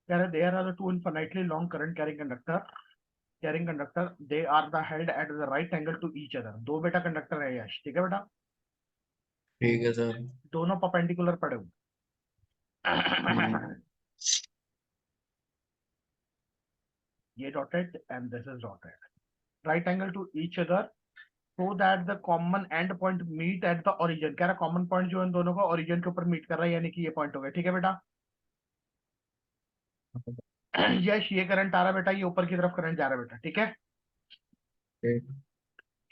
कह रहे there are the two infinitely long current carrying conductor they are the held at the right angle to each other. दो बेटा conductor है यश, ठीक है बेटा, ठीक है सर। दोनों परपेंडिकुलर पड़े हुए। ये dotted and this is dotted, right angle to each other so that the common end point meet at the origin. कह रहा कॉमन पॉइंट जो इन दोनों का ओरिजिन के ऊपर मीट कर रहा है, यानी कि ये पॉइंट हो गया, ठीक है बेटा। यश ये करंट आ रहा है बेटा, ये ऊपर की तरफ करंट जा रहा है बेटा, ठीक है। ठीक।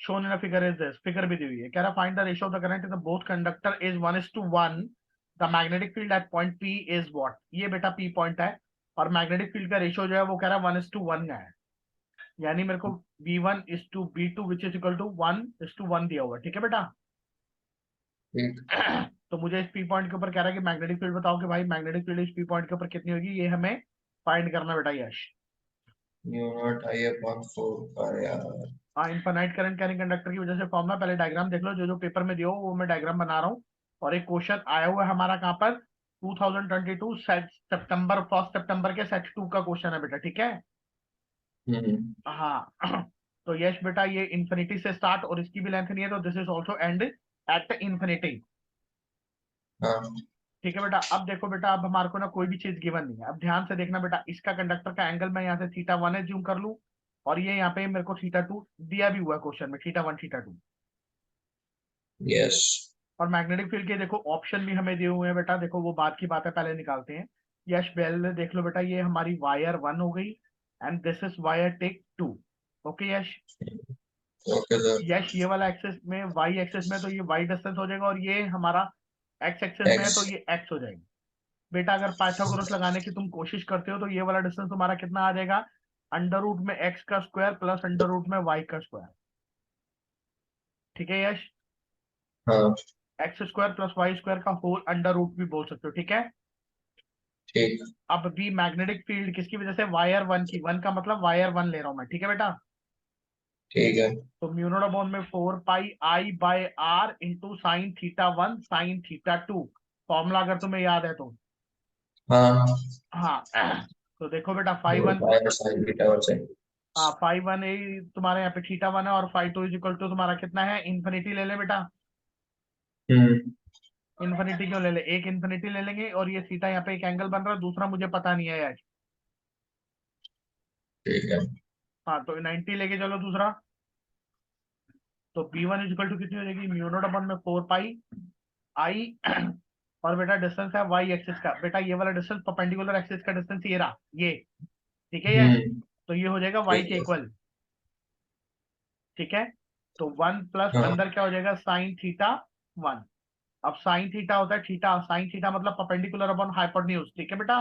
shown in a figure is this, figure भी दी हुई है। कह रहा find the ratio of the current in the both conductor is 1:1, the magnetic field at point P is what। ये बेटा P पॉइंट है और मैग्नेटिक फील्ड का रेशियो जो है वो कह रहा है 1:1 का है, यानी मेरे को V1:B2 which is equal to 1:1 दिया हुआ, ठीक है बेटा। ठीक। तो मुझे इस P पॉइंट के ऊपर कह रहा है कि मैग्नेटिक फील्ड बताओ कि भाई मैग्नेटिक फील्ड इस P पॉइंट के ऊपर कितनी होगी, ये हमें फाइंड करना बेटा Yash. Mu not I upon 4 pi R. हाँ, इनफाइनाइट करंट कैरिंग कंडक्टर की वजह से फॉर्मूला पहले डायग्राम देख लो, जो जो पेपर में दियो वो मैं डायग्राम बना रहा हूँ। और एक क्वेश्चन आया हुआ है हमारा कहाँ पर, 2022 सेट सितंबर, 1 सितंबर के सेट 2 का क्वेश्चन है बेटा, ठीक है। हाँ। तो यश बेटा ये इन्फिनिटी से स्टार्ट और इसकी भी लेंथ नहीं है, तो this is also and at infinity, हाँ ठीक है बेटा। अब देखो बेटा, अब हमारे को ना कोई भी चीज गिवन नहीं है, अब ध्यान से देखना बेटा, इसका कंडक्टर का एंगल मैं यहाँ से θ1 एज्यूम कर लूं, और ये यहाँ पे मेरे को θ2 दिया भी हुआ है क्वेश्चन में, θ1 θ2। यस। और मैग्नेटिक फील्ड के देखो ऑप्शन भी हमें दिए हुए हैं बेटा, देखो वो बात की बात है, पहले निकालते हैं। यश पहले देख लो बेटा, ये हमारी वायर 1 हो गई and this is wire take 2। Okay Yash. Okay sir. Yash ये वाला एक्सेस में, वाई एक्सेस में तो ये वाई डिस्टेंस हो जाएगा, और ये हमारा एक्स एक्सेस में है एक्स। तो ये एक्स हो जाएगी। बेटा अगर पाइथागोरस लगाने की तुम कोशिश करते हो तो ये वाला डिस्टेंस तुम्हारा कितना आ जाएगा, अंडर रूट में एक्स का स्क्वायर प्लस अंडर रूट में वाई का स्क्वायर, ठीक है यश। हाँ। X square plus Y square का होल अंडर रूट भी बोल सकते हो, ठीक है। ठीक। अब भी मैग्नेटिक फील्ड किसकी वजह से, वायर 1 की, 1 का मतलब वायर 1 ले रहा हूं मैं, ठीक है बेटा। ठीक है। तो म्यू नॉट अपॉन में 4 pi I/R into sin θ1 sin θ2, formula अगर तुम्हें याद है तो। हाँ। हाँ। तो देखो बेटा five 4 one pi sine beta और साइन। हाँ, फाइव 1 तुम्हारे यहाँ पे θ1 है, और φ2 इज इक्वल टू तुम्हारा कितना है, इन्फिनिटी ले ले बेटा। हम्म। इन्फिनिटी क्यों ले ले, एक इन्फिनिटी ले लेंगे, और ये थीटा यहाँ पे एक एंगल बन रहा है, दूसरा मुझे पता नहीं है यार। ठीक है। हाँ, तो 90 लेके चलो दूसरा। तो B1 इज इक्वल टू कितनी हो जाएगी, म्यू नॉट अपॉन में 4 पाई I। और बेटा डिस्टेंस है वाई एक्सिस का, बेटा ये वाला डिस्टेंस परपेंडिकुलर एक्सिस का डिस्टेंस ये रहा ये, ठीक है यश। हम्म। तो ये हो जाएगा वाई ठीक के है। इक्वल, ठीक है। तो 1 प्लस हाँ। अंदर क्या हो जाएगा, sin θ1। अब sin θ होता है थीटा, sin θ मतलब परपेंडिकुलर अपॉन हाइपोटेन्यूज, ठीक है बेटा।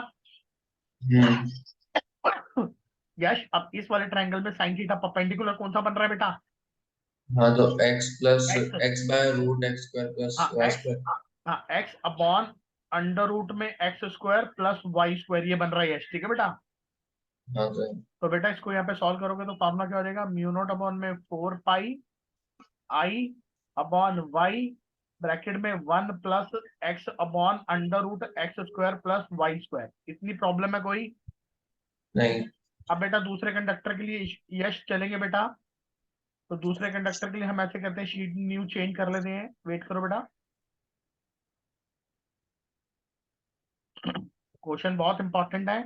हम्म। यश अब इस वाले ट्रायंगल में sin θ परपेंडिकुलर कौन सा बन रहा है बेटा, हाँ तो x plus X. x by root X square plus हाँ वाई एक्स, स्क्वायर। हाँ एक्स अपॉन अंडर रूट में X square plus Y square, ये बन रहा है यश, ठीक है बेटा। हाँ सर। तो बेटा इसको यहाँ पे सॉल्व करोगे तो फॉर्मूला क्या हो जाएगा, म्यू नॉट अपॉन में 4 pi I upon Y, bracket में 1 plus X upon under root X square plus Y square. इतनी प्रॉब्लम है कोई। नहीं। अब बेटा दूसरे कंडक्टर के लिए यश चलेंगे बेटा, तो दूसरे कंडक्टर के लिए हम ऐसे करते हैं, शीट न्यू चेंज कर लेते हैं, वेट करो बेटा। क्वेश्चन बहुत इंपॉर्टेंट है।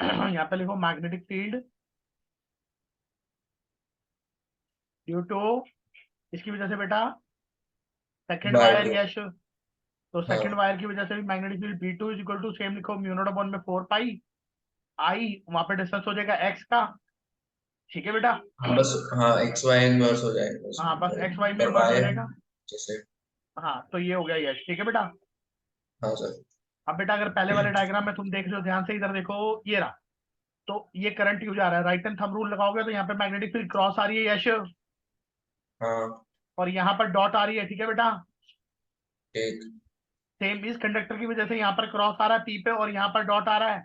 यहाँ पे लिखो मैग्नेटिक फील्ड ड्यू टू, इसकी वजह से बेटा second by wire two. Yash, तो सेकंड हाँ। वायर की वजह से भी magnetic field B2 is equal to same लिखो, म्यू नॉट अपॉन में 4 पाई I, वहां पे डिस्टेंस हो जाएगा एक्स का, ठीक है बेटा। हाँ बस। हाँ एक्स वाई इनवर्स हो जाएगा हाँ बस एक्स वाई उसमें में और इन्वर्स हो वाई जाएगा। जैसे। हाँ तो ये हो गया यश, ठीक है बेटा। हाँ सर। अब बेटा अगर पहले वाले डायग्राम में तुम देख रहे हो ध्यान से, इधर देखो ये रहा, तो ये करंट यूज आ रहा है, राइट एंड थंब रूल लगाओगे तो यहाँ पे मैग्नेटिक फील्ड क्रॉस आ रही है यश, हाँ। और यहाँ पर डॉट आ रही है, ठीक है बेटा। ठीक। सेम इस कंडक्टर की वजह से यहाँ पर क्रॉस आ रहा है पी पे, और यहाँ पर डॉट आ रहा है।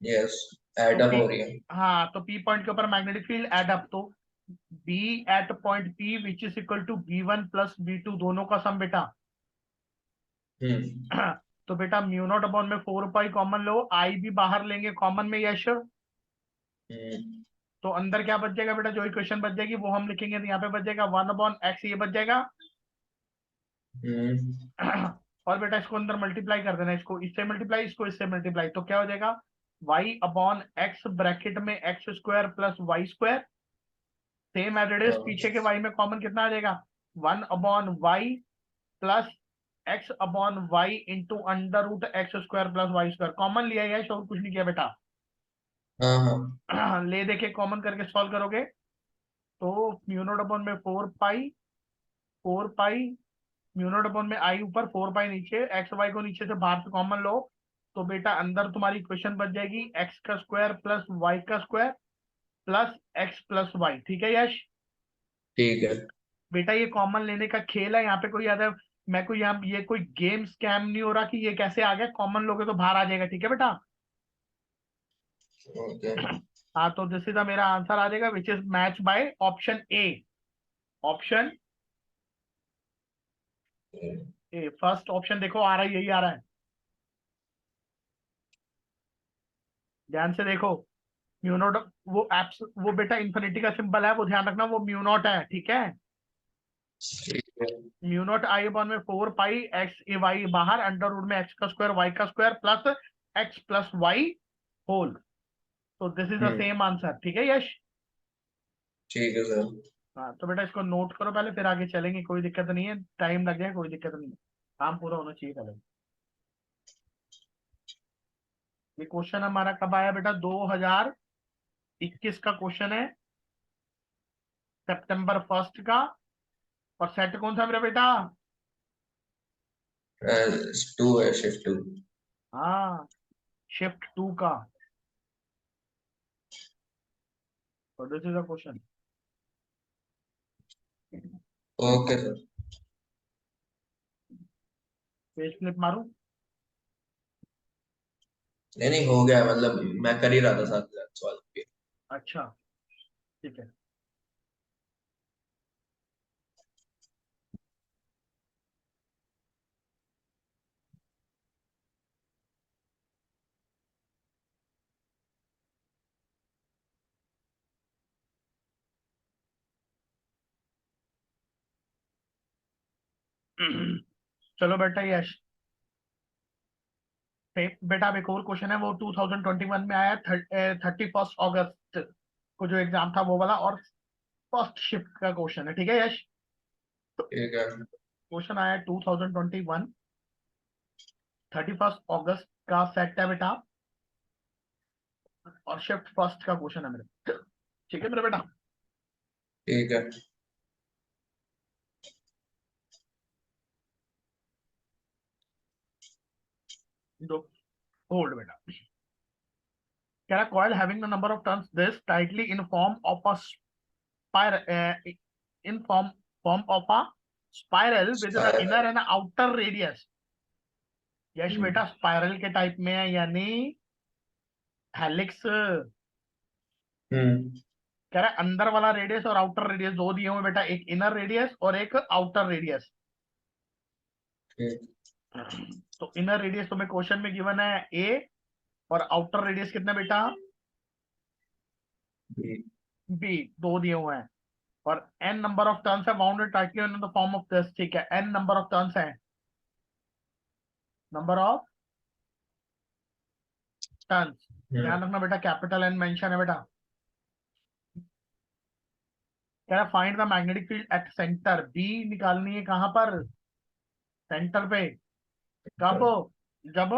यस। तो एड अप पी, हो रही है। हाँ तो पी पॉइंट के ऊपर मैग्नेटिक फील्ड एड अप, तो B at point P which is equal to B1 plus B2 दोनों का सम बेटा। हम्म। तो बेटा म्यू नॉट अपॉन में 4 पाई कॉमन लो, आई भी बाहर लेंगे कॉमन में यश। हम्म तो अंदर क्या बच जाएगा बेटा, जो इक्वेशन बच जाएगी वो हम लिखेंगे, तो यहाँ पे बच जाएगा 1 अपॉन एक्स, ये बच जाएगा। और बेटा इसको अंदर मल्टीप्लाई कर देना, इसको इससे मल्टीप्लाई, इसको इससे मल्टीप्लाई, तो क्या हो जाएगा वाई अपॉन एक्स ब्रैकेट में X square plus Y square, same as it is, हाँ पीछे के वाई में कॉमन कितना आ जाएगा 1 upon Y plus X upon Y into under root X square plus Y square, common लिया है और कुछ नहीं किया बेटा। हाँ हाँ ले देके कॉमन करके सॉल्व करोगे तो म्यू नॉट अपॉन में 4 पाई म्यू नॉट अपॉन में आई ऊपर 4 पाई नीचे, एक्स वाई को नीचे से बाहर से कॉमन लो, तो बेटा अंदर तुम्हारी इक्वेशन बच जाएगी एक्स का स्क्वायर प्लस वाई का square plus x plus Y. ठीक है यश। ठीक है। बेटा ये कॉमन लेने का खेल है, यहाँ पे कोई ज्यादा मैं कोई यहाँ ये कोई गेम स्कैम नहीं हो रहा कि ये कैसे आ गया, कॉमन लोगे तो बाहर आ जाएगा। ठीक है बेटा। ओके। हाँ तो दिस इज मेरा आंसर आ जाएगा which is match by option A. Option A, first option देखो आ रहा है, यही आ रहा है, ध्यान से देखो। म्यू नॉट, वो एप्स वो बेटा इन्फिनिटी का सिंबल है, वो ध्यान रखना, वो म्यू नॉट है। ठीक है। ठीक है। म्यू नॉट आई अपॉन में 4 पाई एक्स ए वाई बाहर, अंडर रूट में एक्स का स्क्वायर वाई का square plus x plus y whole. तो this is the hmm same answer. ठीक है यश। ठीक है सर। हाँ तो बेटा इसको नोट करो पहले, फिर आगे चलेंगे, कोई दिक्कत नहीं है, टाइम लग जाए कोई दिक्कत नहीं है, काम पूरा होना चाहिए पहले। ये क्वेश्चन हमारा कब आया बेटा, 2021 का क्वेश्चन है, सितंबर 1 का। और सेट कौन सा मेरा बेटा, 2 है, शिफ्ट 2। हाँ शिफ्ट 2 का। तो this is the question. Okay sir. Page flip मारूं। नहीं नहीं, हो गया, मतलब मैं कर ही रहा था साथ साथ सवाल भी। अच्छा ठीक है। चलो बेटा यश, बेटा अब एक और क्वेश्चन है, वो 2021 में आया, 31 अगस्त को जो एग्जाम था वो वाला, और फर्स्ट शिफ्ट का क्वेश्चन है। ठीक है यश। ठीक है। क्वेश्चन आया 2021, 31 अगस्त का सेट है बेटा, और शिफ्ट फर्स्ट का क्वेश्चन है मेरे। ठीक है मेरे बेटा। ठीक है। दो होल्ड बेटा, कह रहा coil having the number of turns this tightly in form of a spire in form of a spiral with the inner and outer radius. Yash hmm बेटा स्पाइरल के टाइप में है, यानी हेलिक्स। हम्म कह रहा है अंदर वाला रेडियस और आउटर रेडियस दो दिए हुए बेटा, एक इनर रेडियस और एक आउटर रेडियस। ठीक। तो इनर रेडियस तुम्हें क्वेश्चन में गिवन है ए, और आउटर रेडियस कितना बेटा ठीक। बी, दो दिए हुए हैं। और एन नंबर ऑफ टर्न्स है bounded tightly in the form of this. ठीक है, एन नंबर ऑफ टर्न्स है, नंबर ऑफ टर्न्स, ध्यान रखना बेटा, कैपिटल एन मेंशन है बेटा। कह रहा find the magnetic field at centre, B निकालनी है कहां पर, सेंटर पे। कब, जब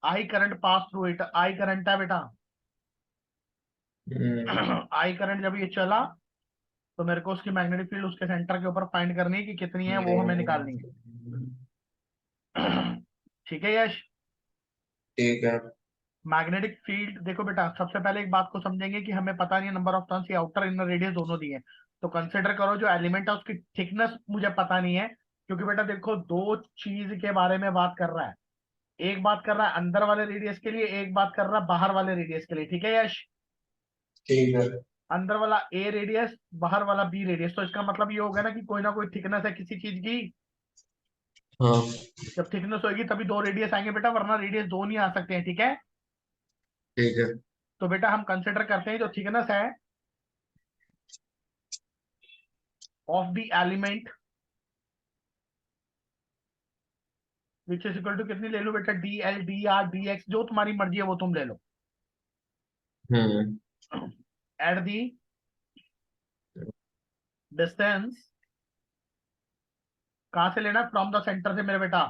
I current pass through it, I current है बेटा। हम्म आई करंट जब ये चला, तो मेरे को उसकी मैग्नेटिक फील्ड उसके सेंटर के ऊपर फाइंड करनी है कि कितनी है, वो हमें निकालनी है। ठीक है यश। ठीक है। मैग्नेटिक फील्ड देखो बेटा, सबसे पहले एक बात को समझेंगे कि हमें पता नहीं है नंबर ऑफ टर्न्स, या आउटर इनर रेडियस दोनों दिए हैं। तो कंसिडर करो जो एलिमेंट है उसकी थिकनेस मुझे पता नहीं है, क्योंकि बेटा देखो दो चीज के बारे में बात कर रहा है, एक बात कर रहा है अंदर वाले रेडियस के लिए, एक बात कर रहा है बाहर वाले रेडियस के लिए। ठीक है यश। ठीक है। अंदर वाला ए रेडियस, बाहर वाला बी रेडियस, तो इसका मतलब ये हो गया ना कि कोई ना कोई थिकनेस है किसी चीज की। हाँ जब थिकनेस होगी तभी दो रेडियस आएंगे बेटा, वरना रेडियस दो नहीं आ सकते हैं, ठीक है। ठीक है। तो बेटा हम कंसिडर करते हैं जो थिकनेस है of the element which is equal to कितनी ले लो बेटा, D L D R D X, जो तुम्हारी मर्जी है वो तुम ले लो, हम्म। एट दी डिस्टेंस, कहां से लेना, फ्रॉम द सेंटर से मेरे बेटा।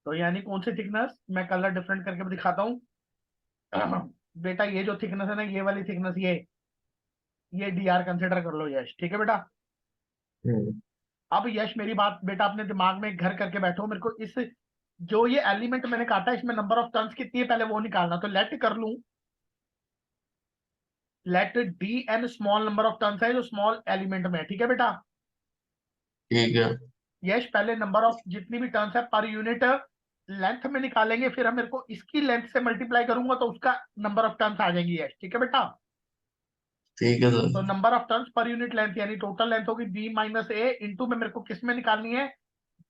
तो यानी कौन सी थिकनेस, मैं कलर डिफरेंट करके भी दिखाता हूँ। बेटा ये जो थिकनेस है ना, ये वाली थिकनेस, ये डी आर कंसिडर कर लो यश, ठीक है बेटा। हम्म। अब यश मेरी बात बेटा अपने दिमाग में घर करके बैठो, मेरे को इस जो ये एलिमेंट मैंने काटा इसमें नंबर ऑफ टर्न्स कितनी है पहले वो निकालना, तो लेट कर लूं, let D N small number of turns है जो स्मॉल एलिमेंट में है, ठीक है बेटा। ठीक है। यश पहले नंबर ऑफ जितनी भी टर्न्स है पर यूनिट लेंथ में निकालेंगे, फिर हम मेरे को इसकी लेंथ से मल्टीप्लाई करूंगा तो उसका नंबर ऑफ टर्न्स आ जाएंगी यश, ठीक है बेटा। ठीक है तो sir. Number of turns per unit length यानी टोटल लेंथ होगी बी माइनस ए इंटू में मेरे को किस में निकालनी है,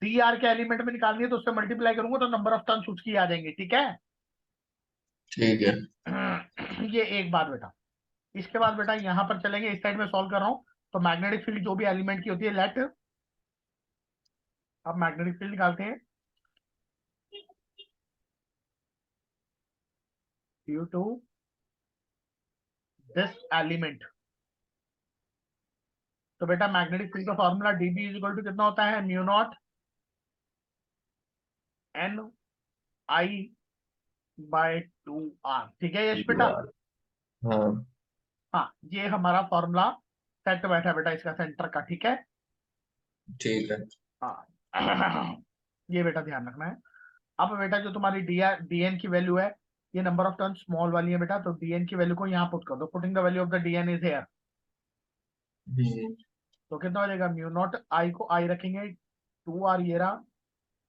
डी आर के एलिमेंट में निकालनी है, तो उससे मल्टीप्लाई करूंगा तो नंबर ऑफ टर्न्स उसकी आ जाएंगे, ठीक है। ठीक है। ये एक बात बेटा। इसके बाद बेटा यहां पर चलेंगे, इस साइड में सॉल्व कर रहा हूं, तो मैग्नेटिक फील्ड जो भी एलिमेंट की होती है लेट, अब मैग्नेटिक फील्ड निकालते हैं, ड्यू टू दिस एलिमेंट। तो बेटा मैग्नेटिक फील्ड का formula DB is equal to कितना होता है, mu not N I by 2 R, ठीक है यश बेटा। यार। हाँ। हाँ ये हमारा फॉर्मूला सेट बैठा है बेटा इसका सेंटर का, ठीक है। ठीक है। हाँ ये बेटा ध्यान रखना है। अब बेटा जो तुम्हारी डी आर डी एन की वैल्यू है, ये नंबर ऑफ टर्न स्मॉल वाली है बेटा, तो डीएन की वैल्यू को यहाँ पुट कर दो, putting the value of the DN is here. Hmm. तो कितना हो जाएगा, म्यू नॉट आई को आई रखेंगे, 2 आर ये रहा,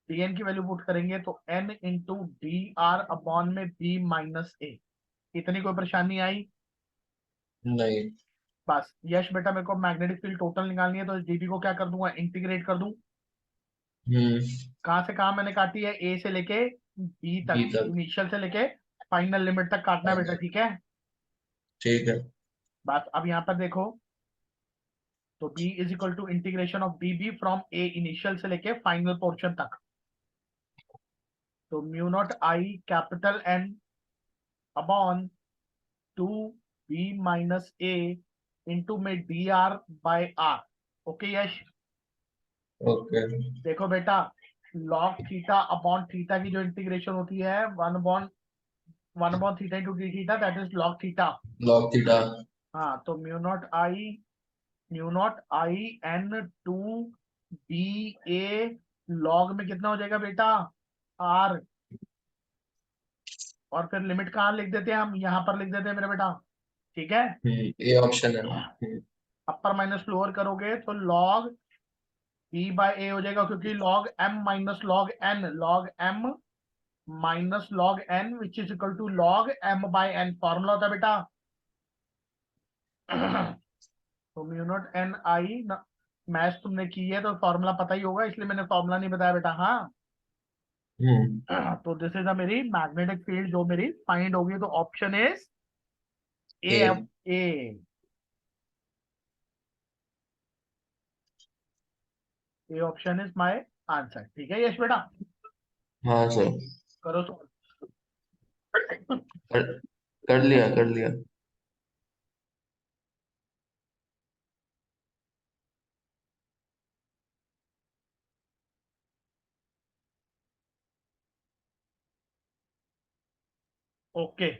डीएन की वैल्यू पुट करेंगे तो N into D R upon में बी माइनस ए। इतनी कोई परेशानी आई, नहीं। बस यश बेटा मेरे को मैग्नेटिक फील्ड टोटल निकालनी है, तो इस डीबी को क्या कर दूंगा, इंटीग्रेट कर दूं। हम्म। कहां से कहां मैंने काटी है, ए से लेके बी बी तक, तक। इनिशियल से लेके फाइनल लिमिट तक काटना है बेटा, फाइनल। ठीक है। ठीक है। बस अब यहाँ पर देखो, तो b is equal to integration of D B from A initial से लेके फाइनल पोर्शन तक, तो mu not I capital N upon 2b-a into में D R by R. Okay Yash, okay. देखो बेटा लॉग थीटा अपॉन थीटा की जो integration होती है, one upon theta into D theta, that is log theta. Log theta. हाँ तो mu not I N to B A log में कितना हो जाएगा बेटा, आर, और फिर लिमिट कहाँ लिख देते हैं हम, यहाँ पर लिख देते हैं मेरे बेटा, ठीक है। ये ऑप्शन है। अपर माइनस लोअर करोगे तो लॉग बी बाय ए हो जाएगा, क्योंकि log M minus log N which is equal to log M by N, formula होता है बेटा। तो mu not N I, maths तुमने की है तो फॉर्मूला पता ही होगा, इसलिए मैंने फॉर्मूला नहीं बताया बेटा, हाँ। हम्म। तो दिस इज अ मेरी मैग्नेटिक फील्ड जो मेरी फाइंड होगी, तो option is a, A. A, A option is my answer, ठीक है यश बेटा। हाँ सर। करो तो। कर, कर लिया कर लिया। ओके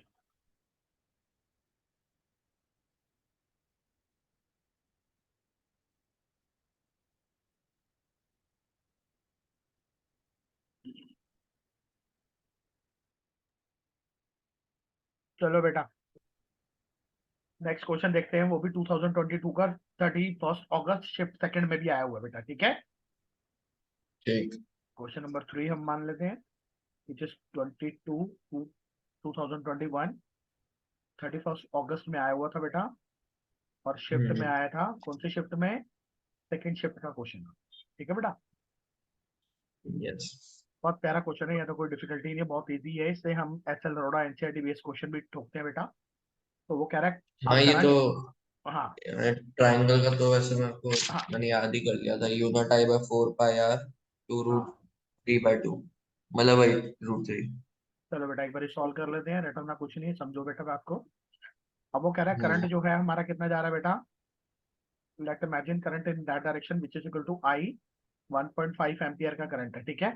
चलो बेटा नेक्स्ट क्वेश्चन देखते हैं, वो भी 2022 का 31 अगस्त शिफ्ट सेकंड में भी आया हुआ है बेटा, ठीक है। ठीक। क्वेश्चन नंबर 3 हम मान लेते हैं, विच इज 2021 31 अगस्त में आया हुआ था बेटा, और शिफ्ट में हम्म। आया था, कौन सी शिफ्ट में, सेकंड शिफ्ट का क्वेश्चन, ठीक है बेटा। यस। बहुत प्यारा क्वेश्चन है, या तो कोई डिफिकल्टी नहीं है, बहुत इजी है, इससे हम SL Arora NCERT based question भी ठोकते हैं बेटा। तो वो कह रहा है हाँ, ये तो करंट। हाँ ट्राइंगल का तो वैसे मेरे को हाँ मैंने याद ही कर लिया था। Unit I by 4 pi R two root हाँ। 3/2, मतलब वही √3। चलो बेटा एक बार सॉल्व कर लेते हैं, रटना कुछ नहीं है, समझो बेटा बात को। अब वो कह रहा है करंट हम्म। जो है हमारा कितना जा रहा है बेटा, let imagine current in that direction which is equal to I, 1.5 ampere का करंट है, ठीक है।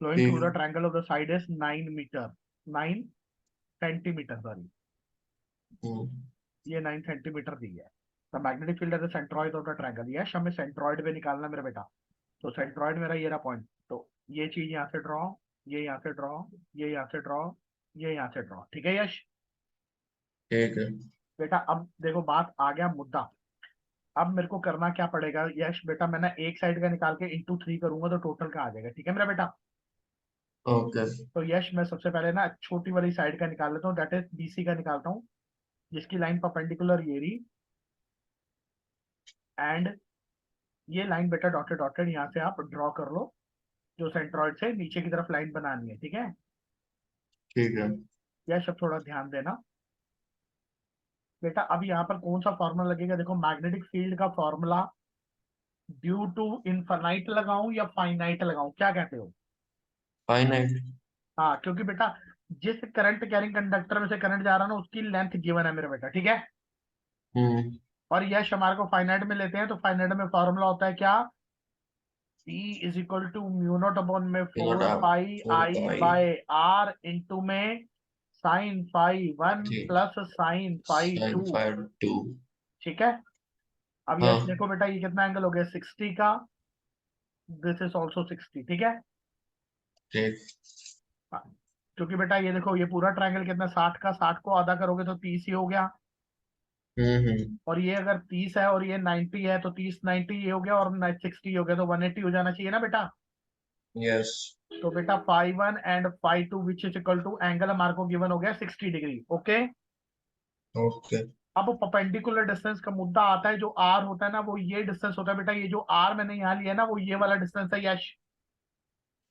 फ्लोइंग थ्रू द ठीक। Triangle of the side is 9 metre, 9 centimetre sorry, hmm. ये 9 सेंटीमीटर दी है। The magnetic field at the centroid of the triangle, Yash हमें centroid पे निकालना है मेरा बेटा। तो सेंट्रॉइड मेरा ये रहा पॉइंट, तो ये चीज यहाँ से ड्रॉ, ये यहाँ से ड्रॉ, ये यहाँ से ड्रॉ, ये यहाँ से ड्रॉ, ठीक है यश। ठीक है। बेटा अब देखो बात आ गया मुद्दा। अब मेरे को करना क्या पड़ेगा यश बेटा, मैं ना एक साइड का निकाल के इंटू 3 करूंगा तो टोटल का आ जाएगा, ठीक है मेरा बेटा। ओके। तो यश मैं सबसे पहले ना छोटी वाली साइड का निकाल लेता हूँ, दैट इज बीसी का निकालता हूँ, जिसकी लाइन परपेंडिकुलर ये रही, एंड ये लाइन बेटा डॉटेड डॉटेड यहाँ से आप ड्रॉ कर लो, जो सेंट्रॉइड से नीचे की तरफ लाइन बनानी है, ठीक है। ठीक है। यश अब थोड़ा ध्यान देना बेटा, अब यहाँ पर कौन सा फॉर्मूला लगेगा, देखो मैग्नेटिक फील्ड का फॉर्मूला ड्यू टू इनफाइनाइट लगाऊं या फाइनाइट लगाऊं, क्या कहते हो। फाइनाइट। हाँ क्योंकि बेटा जिस करंट कैरिंग कंडक्टर में से करंट जा रहा है ना उसकी लेंथ गिवन है मेरा बेटा, ठीक है। हम्म। और यश हमारे को फाइनाइट में लेते हैं, तो फाइनाइट में फॉर्मूला होता है क्या, P is equal to mu not upon में नॉट 4 आप pi 4 I pi by R into में साइन फाई वन थी plus sine phi sin two, phi 2। ठीक है। अब यश हाँ। देखो बेटा ये कितना एंगल हो गया 60 का, दिस इज ऑल्सो 60, ठीक है। ठीक। हाँ, क्योंकि बेटा ये देखो ये पूरा ट्रायंगल कितना 60 का, 60 को आधा करोगे तो 30 ही हो गया, हम्म। और ये अगर 30 है और ये 90 है तो 30 90 ये हो गया, और 60 हो गया, तो 180 हो जाना चाहिए ना बेटा। यस। तो बेटा φ1 and φ2 which is equal to angle हमारे को गिवन हो गया 60 डिग्री, ओके। ओके। अब परपेंडिकुलर डिस्टेंस का मुद्दा आता है, जो आर होता है ना वो ये डिस्टेंस होता है बेटा, ये जो आर मैंने यहाँ लिया है ना वो ये वाला डिस्टेंस है यश।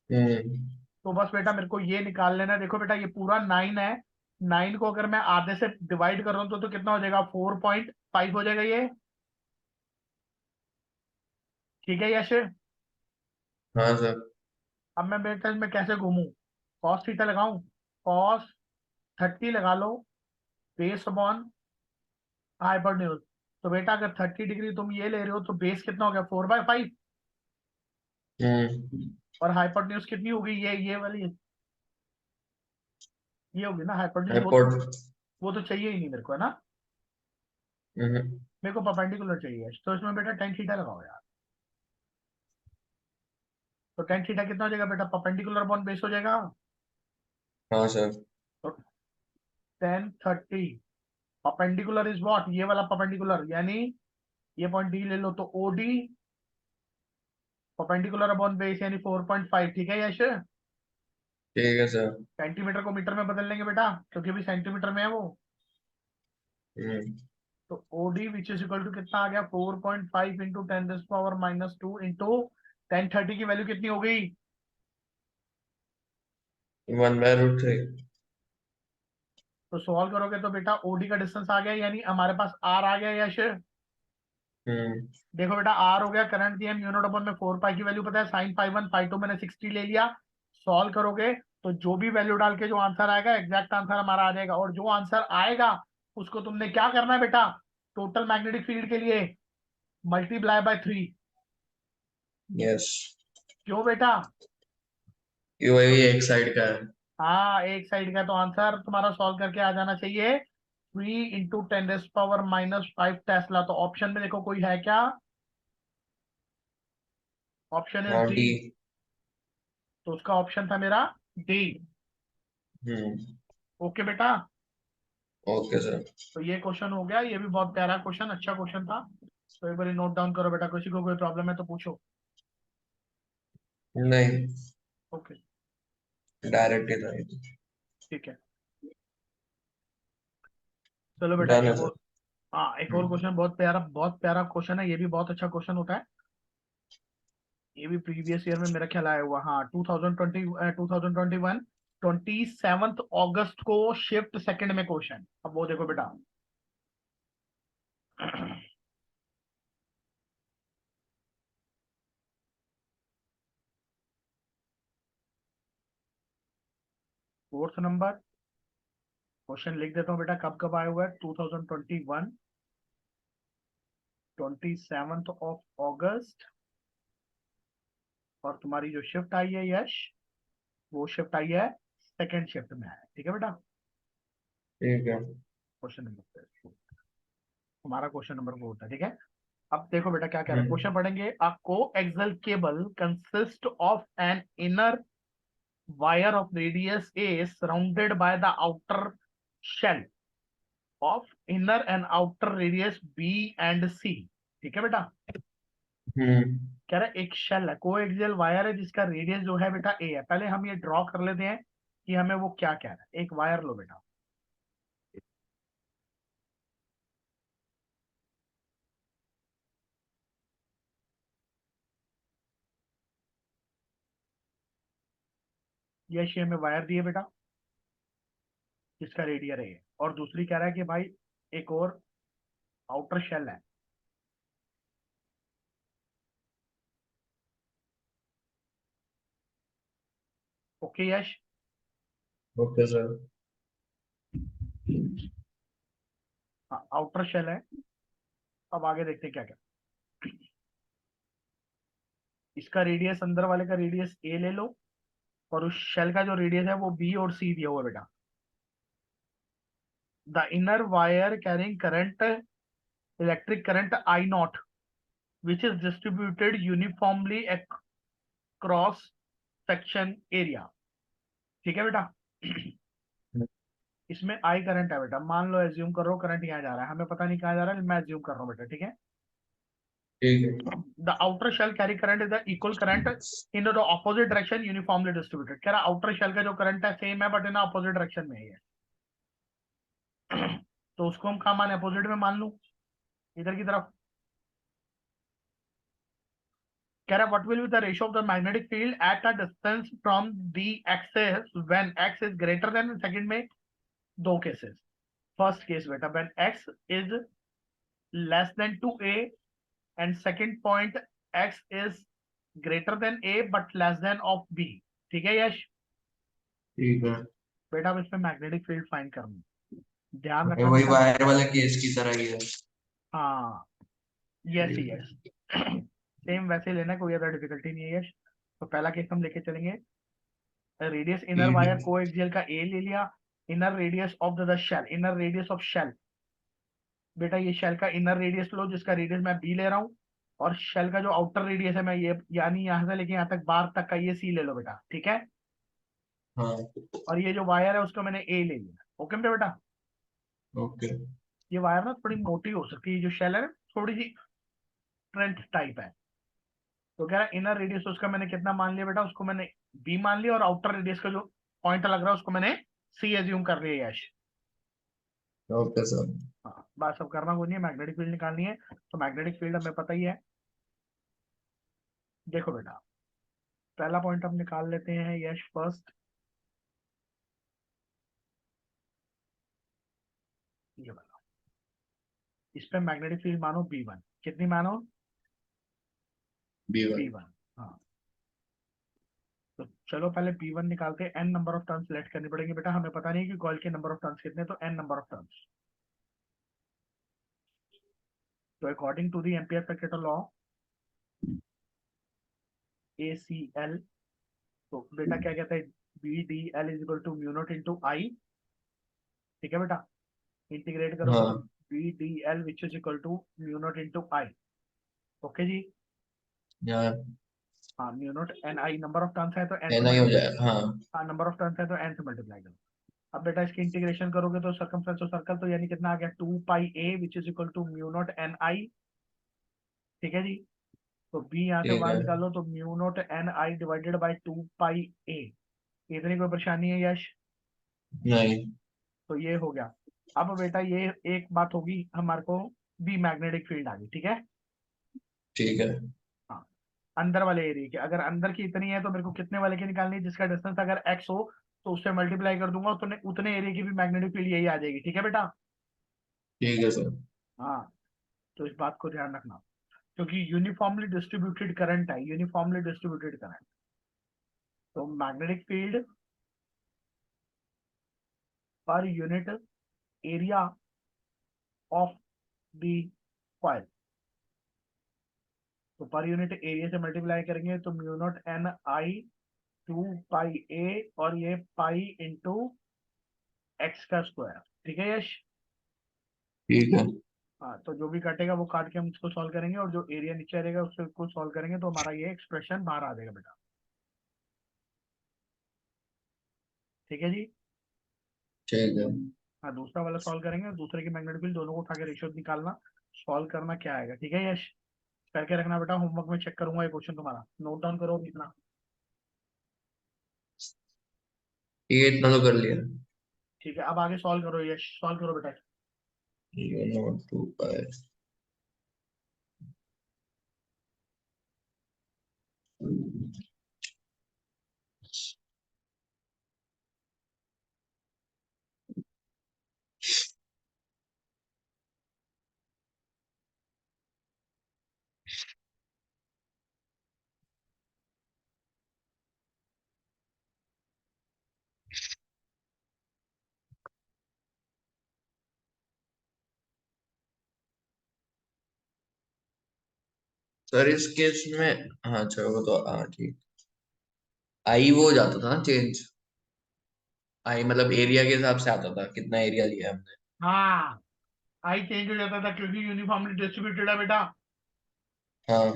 हम्म। तो बस बेटा मेरे को ये निकाल लेना है, देखो बेटा ये पूरा 9 है, 9 को अगर मैं आधे से डिवाइड कर रहा हूँ तो कितना हो जाएगा 4.5 हो जाएगा ये, ठीक है यश। हाँ सर। अब मैं बेटा इसमें कैसे घूमू, कॉस थीटा लगाऊं, कॉस 30 लगा लो बेस अपॉन हाइपोटेन्यूज। तो बेटा अगर 30 डिग्री तुम ये ले रहे हो तो बेस कितना हो गया 4/5, हम्म। और हाइपोटेन्यूज कितनी होगी ये वाली, ये होगी ना हाइपोटेन्यूज, एयरपोर्ट। वो तो चाहिए ही नहीं मेरे को, है ना। हम्म। मेरे को परपेंडिकुलर चाहिए, तो इसमें बेटा टेन थीटा लगाओ यार। तो टेन थीटा कितना हो जाएगा बेटा, परपेंडिकुलर अपॉन बेस हो जाएगा, हाँ सर। तो 1030 परपेंडिकुलर इज व्हाट, ये वाला परपेंडिकुलर, यानी ये पॉइंट डी ले लो तो ओडी परपेंडिकुलर अपॉन बेस यानी 4.5, ठीक है यश। ठीक है सर। सेंटीमीटर को मीटर में बदल लेंगे बेटा क्योंकि अभी सेंटीमीटर में है वो। हम्म। तो OD which is equal to कितना आ गया 4.5 इंटू 10⁻², इंटू 1030 की वैल्यू कितनी हो गई, 1/√3। तो सॉल्व करोगे तो बेटा ओडी का डिस्टेंस आ गया, यानी हमारे पास आर आ गया यश। हम्म। देखो बेटा आर हो गया, करंट दिया म्यू नॉट अपॉन में 4 पाई की वैल्यू पता है, साइन φ1 φ2 मैंने 60 ले लिया। सॉल्व करोगे तो जो भी वैल्यू डाल के जो आंसर आएगा एग्जैक्ट आंसर हमारा आ जाएगा, और जो आंसर आएगा उसको तुमने क्या करना है बेटा, टोटल मैग्नेटिक फील्ड के लिए मल्टीप्लाई बाय 3। यस। क्यों बेटा, ये वही एक साइड का है। हाँ एक साइड का, तो आंसर तुम्हारा सॉल्व करके आ जाना चाहिए 3 × 10⁻⁵ टेस्ला। तो ऑप्शन में देखो कोई है क्या, ऑप्शन इज हाँ, डी, डी। तो उसका ऑप्शन था मेरा डी, हम्म। ओके बेटा। Okay sir. तो ये क्वेश्चन हो गया, ये भी बहुत प्यारा क्वेश्चन, अच्छा क्वेश्चन था। तो एक बार नोट डाउन करो बेटा, किसी को कोई प्रॉब्लम है तो पूछो। नहीं, ओके डायरेक्ट ही था ये तो। ठीक है, चलो बेटा डन है एक सर। और, हाँ, एक और क्वेश्चन बहुत प्यारा क्वेश्चन है, ये भी बहुत अच्छा क्वेश्चन होता है। ये भी प्रीवियस ईयर में मेरा ख्याल आया हुआ, हाँ 2020 2021 27 अगस्त को शिफ्ट सेकंड में क्वेश्चन। अब वो देखो बेटा। फोर्थ नंबर क्वेश्चन लिख देता हूँ बेटा, कब कब आया हुआ है। 2021 27 अगस्त, और तुम्हारी जो शिफ्ट आई है यश, वो शिफ्ट आई है सेकंड शिफ्ट में है। ठीक है बेटा, ठीक है। क्वेश्चन नंबर, तुम्हारा क्वेश्चन नंबर वो होता है। ठीक है, अब देखो बेटा क्या कह रहा है, हम्म क्वेश्चन पढ़ेंगे। A coaxial cable consist of an inner wire of radius A surrounded by the outer shell of inner and outer radius B and C. ठीक है बेटा, हम्म कह रहा है एक शेल है, कोएक्सियल वायर है जिसका रेडियस जो है बेटा ए है। पहले हम ये ड्रॉ कर लेते हैं कि हमें वो क्या कह रहा है। एक वायर लो बेटा, ये शेप में वायर दिए बेटा जिसका रेडियस है, और दूसरी कह रहा है कि भाई एक और आउटर शेल है। Okay Yash, okay sir. हाँ आउटर शेल है। अब आगे देखते हैं क्या क्या। इसका रेडियस, अंदर वाले का रेडियस ए ले लो, और उस शेल का जो रेडियस है वो बी और सी दिया हुआ बेटा। The inner wire carrying current, electric current I not, which is distributed uniformly across section area. ठीक है बेटा, इसमें आई करंट है बेटा। मान लो एज्यूम करो करंट यहाँ जा रहा है, हमें पता नहीं कहाँ जा रहा है, मैं एज्यूम कर रहा हूँ बेटा। ठीक है, ठीक है। The outer shell carry current is the equal current in the opposite direction uniformly distributed. कह रहा आउटर शेल का जो करंट है सेम है बट इन ऑपोजिट डायरेक्शन में है। तो उसको हम कहा माने, अपोजिट में मान लूं, इधर की तरफ। कह रहा what will be the ratio of the magnetic field at a distance from the axis when X is greater than, second में दो केसेस। फर्स्ट केस बेटा when X is less than two A, and second point X is greater than A but less than of B. ठीक है यश, ठीक है। बेटा अब इसमें मैग्नेटिक फील्ड फाइंड करनी है। ध्यान ये रखना वही बेटा। वायर वाले केस की तरह ही है। हाँ यस ठीक है। यस, सेम वैसे ही लेना, कोई ज्यादा डिफिकल्टी नहीं है यश। तो पहला केस हम लेके चलेंगे। रेडियस इनर ठीक वायर है। कोएक्सियल का ए ले लिया। Inner radius of the shell, inner radius of shell, बेटा ये शेल का इनर रेडियस लो जिसका रेडियस मैं बी ले रहा हूँ, और शेल का जो आउटर रेडियस है मैं ये, यानी यहाँ से लेके यहाँ तक बाहर तक का, ये सी ले लो बेटा। ठीक है, हाँ। और ये जो वायर है उसको मैंने ए ले लिया। ओके मेरा बेटा, ओके। ये वायर ना थोड़ी मोटी हो सकती है, जो शेल है ना थोड़ी सी ट्रेंच टाइप है। तो कह रहा है इनर रेडियस उसका मैंने कितना मान लिया बेटा, उसको मैंने बी मान लिया, और आउटर रेडियस का जो पॉइंट लग रहा है उसको मैंने सी एज्यूम कर लिया यश। Okay sir. हाँ बस, अब करना कुछ नहीं है, मैग्नेटिक फील्ड निकालनी है। तो मैग्नेटिक फील्ड हमें पता ही है। देखो बेटा, पहला पॉइंट हम निकाल लेते हैं यश फर्स्ट, ये वाला। इस पे मैग्नेटिक फील्ड मानो बी वन, कितनी मानो, B1। B one. हाँ, तो चलो पहले बी वन निकालते हैं। N number of turns select करनी पड़ेगी बेटा, हमें पता नहीं कि कॉइल के नंबर ऑफ टर्न्स कितने, तो एन नंबर ऑफ टर्न्स। तो according to the ampere circuit law, A C L, तो बेटा क्या कहता है, B D L is equal to mu not into I. ठीक है बेटा, इंटीग्रेट करोगे तो हाँ। B D L which is equal to mu not into I. Okay ji, यहाँ हाँ mu not N I, number of turns है तो एन से NI हो मल्टीप्लाई, जाएगा, हाँ। हाँ नंबर ऑफ टर्न्स है तो एन से मल्टीप्लाई करो। अब बेटा इसकी इंटीग्रेशन करोगे तो सर्कमफ्रेंस ऑफ सर्कल, तो यानी कितना आ गया, 2 pi A which is equal to mu not N I. ठीक है जी, तो बी यहाँ से ठीक बाहर है। निकालो तो mu not N I divided by 2 pi ए। इतनी कोई परेशानी है यश, नहीं। तो ये हो गया। अब बेटा ये एक बात होगी हमारे को, बी मैग्नेटिक फील्ड आ गई, ठीक है। ठीक है। हाँ, अंदर वाले एरिया की, अगर अंदर की इतनी है तो मेरे को कितने वाले की निकालनी है, जिसका डिस्टेंस अगर एक्स हो तो उससे मल्टीप्लाई कर दूंगा, उतने उतने एरिया की भी मैग्नेटिक फील्ड यही आ जाएगी, ठीक है बेटा। ठीक है सर। हाँ, तो इस बात को ध्यान रखना, क्योंकि यूनिफॉर्मली डिस्ट्रीब्यूटेड करंट है, यूनिफॉर्मली डिस्ट्रीब्यूटेड करंट, तो magnetic field per unit area of the coil, तो पर यूनिट एरिया से मल्टीप्लाई करेंगे तो mu not N I 2 pi ए, और ये पाई इंटू एक्स का स्क्वायर, ठीक है यश। ठीक है। हाँ, तो जो भी कटेगा वो काट के हम इसको सॉल्व करेंगे, और जो एरिया नीचे रहेगा उसको को सॉल्व करेंगे, तो हमारा ये एक्सप्रेशन बाहर आ जाएगा बेटा, ठीक है जी। ठीक है। हाँ, दूसरा वाला सॉल्व करेंगे, दूसरे की मैग्नेटिक फील्ड दोनों को उठा के रेशियो निकालना, सॉल्व करना क्या आएगा, ठीक है यश। करके रखना बेटा, होमवर्क में चेक करूंगा ये क्वेश्चन तुम्हारा, नोट डाउन करो इतना। ठीक है, इतना तो कर लिया। ठीक है, अब आगे सॉल्व करो यश, सॉल्व करो बेटा। You not 2 pi. सर इस केस में, हाँ अच्छा वो तो, हाँ ठीक। आई वो हो जाता था ना चेंज। आई मतलब एरिया के हिसाब से आता था, कितना एरिया लिया हमने। हाँ, आई चेंज हो जाता था क्योंकि यूनिफॉर्मली डिस्ट्रीब्यूटेड है बेटा। हाँ।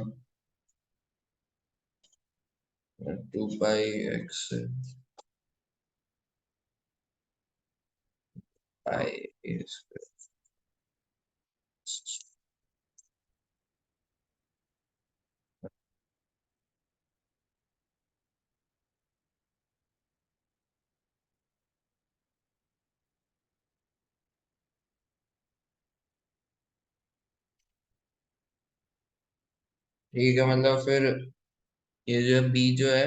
2 पाई एक्स पाई। ठीक है, मतलब फिर ये जो बी जो है,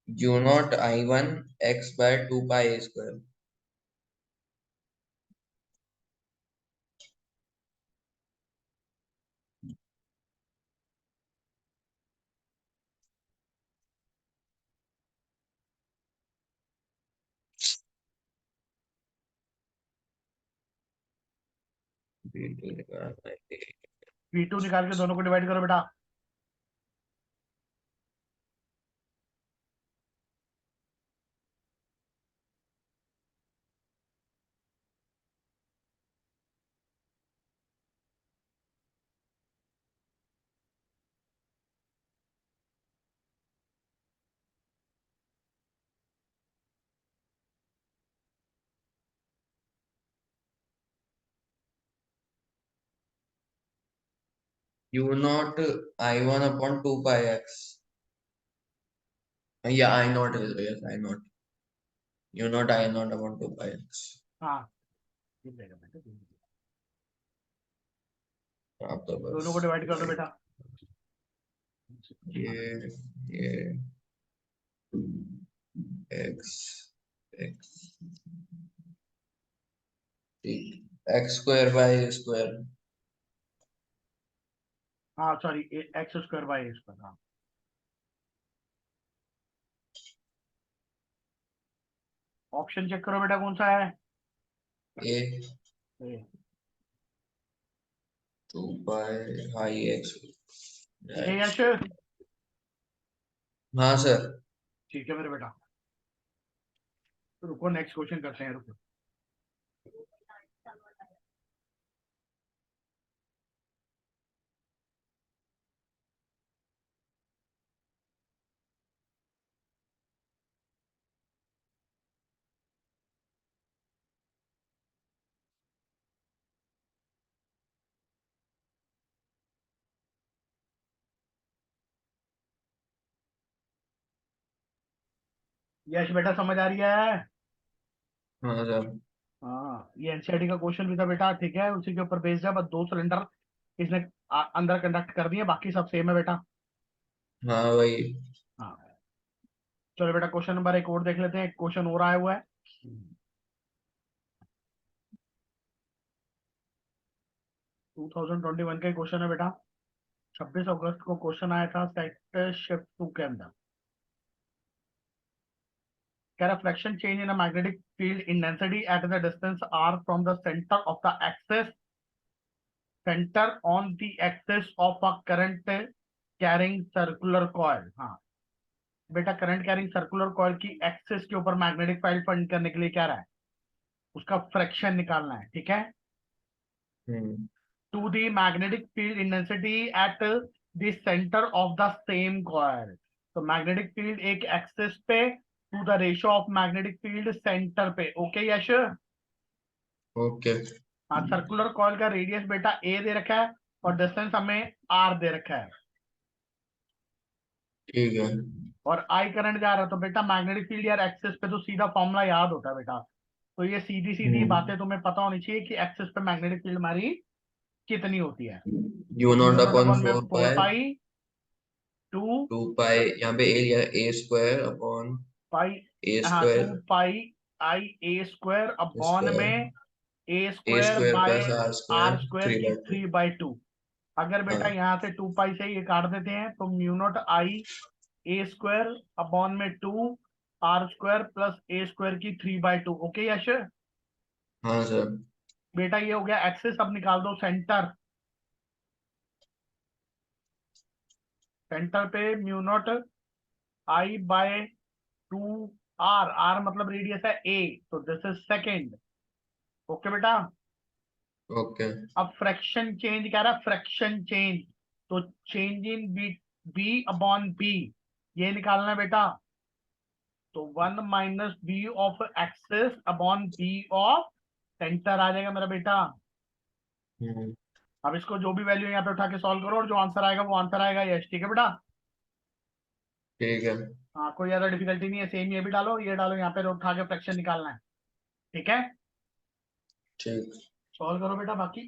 u0 I1 x/2 पाई a² B2 निकालना है। P2 निकाल के दोनों को डिवाइड करो बेटा। u0 I1/2 पाई x, या I0 is, yes I0, u0 I0/2 pi x। हाँ, ठीक रहेगा बेटा, ठीक है। आप तो बस दोनों को डिवाइड कर दो वही, बेटा। ये x x, ठीक, x² बाई a²। हाँ sorry, x square by x पर, हाँ। ऑप्शन चेक करो बेटा कौन सा है। a ए, 2 पाई ठीक है x। यश। हाँ सर। ठीक है मेरे बेटा, तो रुको नेक्स्ट क्वेश्चन करते हैं, रुको। यश बेटा समझ आ रही है। हाँ सर। हाँ, ये एनसीईआरटी का क्वेश्चन भी था बेटा, ठीक है, उसी के ऊपर बेस्ड है, बस 2 सिलेंडर इसने अंदर कंडक्ट कर दिए, बाकी सब सेम है बेटा। हाँ वही। हाँ, चलो बेटा क्वेश्चन नंबर एक और देख लेते हैं, क्वेश्चन और आया हुआ है। 2021 का क्वेश्चन है बेटा, 26 अगस्त को क्वेश्चन आया था सेट शिफ्ट 2 के अंदर। कह रहा fraction change in a magnetic field in density at the distance R from the centre of the axis, centre on the axis of a current carrying circular coil. हाँ बेटा, current carrying circular coil की axis के ऊपर magnetic field find करने के लिए क्या रहा है, उसका फ्रैक्शन निकालना है, ठीक है। हम्म। To the magnetic field intensity at the centre of the same coil. तो मैग्नेटिक फील्ड एक एक्सिस पे to the ratio of magnetic field centre पे, ओके यश। ओके। हाँ, सर्कुलर कॉइल का रेडियस बेटा ए दे रखा है और डिस्टेंस हमें आर दे रखा है, ठीक है। और आई करंट जा रहा है, तो बेटा मैग्नेटिक फील्ड यार एक्सिस पे तो सीधा फॉर्मूला याद होता है बेटा। तो ये सीधी सीधी हम्म। बातें तुम्हें पता होनी चाहिए कि एक्सिस पे मैग्नेटिक फील्ड हमारी कितनी होती है। यू तो not mu not upon upon में 4 4 पाई, पाई 2 2 पाई यहाँ पे ए लिया, ए स्क्वायर अपॉन पाई, ए हाँ 2 square pi I A square upon square, में A A square square by plus R R square square three की बाई टू 3/2। अगर बेटा हाँ यहाँ से 2 पाई से ये काट देते हैं तो mu not I A square upon में 2 R square plus A square की 3/2, ओके यश। हाँ सर। बेटा ये हो गया एक्सिस, अब निकाल दो सेंटर। सेंटर पे mu not I by 2 R, R मतलब रेडियस है ए, तो दिस इज सेकेंड, ओके बेटा। ओके। अब फ्रैक्शन चेंज कह रहा है, फ्रैक्शन चेंज, तो change in B, B upon B, ये निकालना है बेटा। तो 1 minus B of axis upon B of centre आ जाएगा मेरा बेटा। हम्म। अब इसको जो भी वैल्यू यहाँ पे उठा के सॉल्व करो और जो आंसर आएगा वो आंसर आएगा, यस ठीक है बेटा। ठीक है। हाँ, कोई ज्यादा डिफिकल्टी नहीं है, सेम ये भी डालो, ये डालो, यहाँ पे उठा के फ्रैक्शन निकालना है, ठीक है। ठीक। सॉल्व करो बेटा, बाकी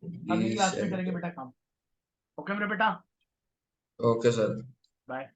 बी अगली क्लास में करेंगे सेंटर। बेटा काम, ओके मेरे बेटा। Okay sir. बाय।